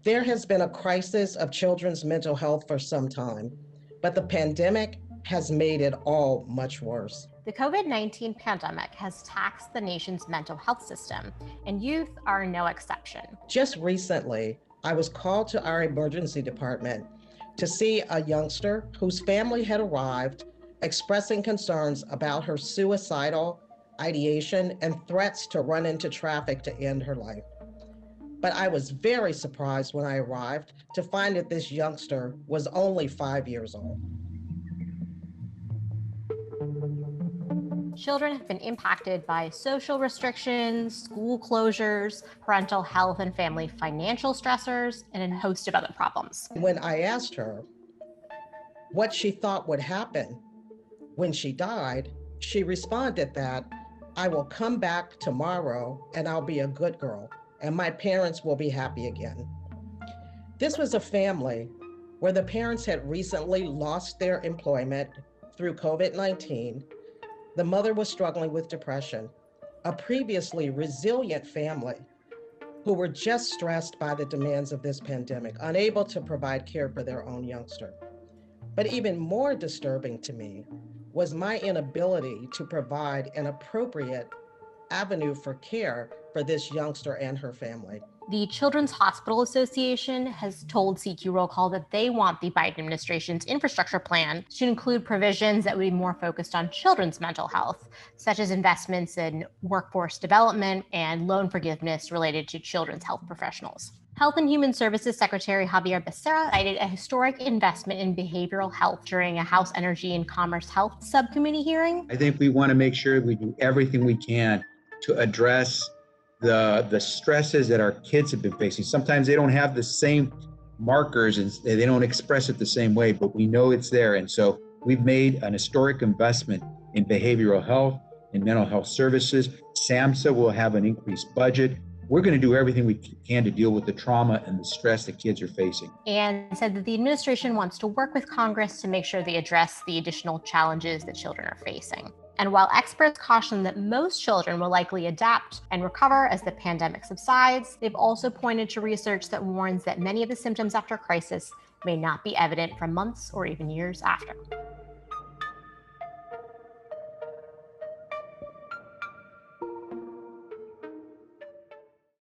There has been a crisis of children's mental health for some time, but the pandemic has made it all much worse. The COVID-19 pandemic has taxed the nation's mental health system, and youth are no exception. Just recently, I was called to our emergency department to see a youngster whose family had arrived expressing concerns about her suicidal ideation and threats to run into traffic to end her life. But I was very surprised when I arrived to find that this youngster was only 5 years old. Children have been impacted by social restrictions, school closures, parental health and family financial stressors, and a host of other problems. When I asked her what she thought would happen when she died, she responded that I will come back tomorrow and I'll be a good girl and my parents will be happy again. This was a family where the parents had recently lost their employment through COVID-19. The mother was struggling with depression, a previously resilient family who were just stressed by the demands of this pandemic, unable to provide care for their own youngster. But even more disturbing to me was my inability to provide an appropriate avenue for care for this youngster and her family. The Children's Hospital Association has told CQ Roll Call that they want the Biden administration's infrastructure plan to include provisions that would be more focused on children's mental health, such as investments in workforce development and loan forgiveness related to children's health professionals. Health and Human Services Secretary Javier Becerra cited a historic investment in behavioral health during a House Energy and Commerce Health Subcommittee hearing. I think we want to make sure we do everything we can to address the stresses that our kids have been facing. Sometimes they don't have the same markers and they don't express it the same way, but we know it's there. And so we've made an historic investment in behavioral health and mental health services. SAMHSA will have an increased budget. We're going to do everything we can to deal with the trauma and the stress that kids are facing. And said that the administration wants to work with Congress to make sure they address the additional challenges that children are facing. And while experts caution that most children will likely adapt and recover as the pandemic subsides, they've also pointed to research that warns that many of the symptoms after crisis may not be evident for months or even years after.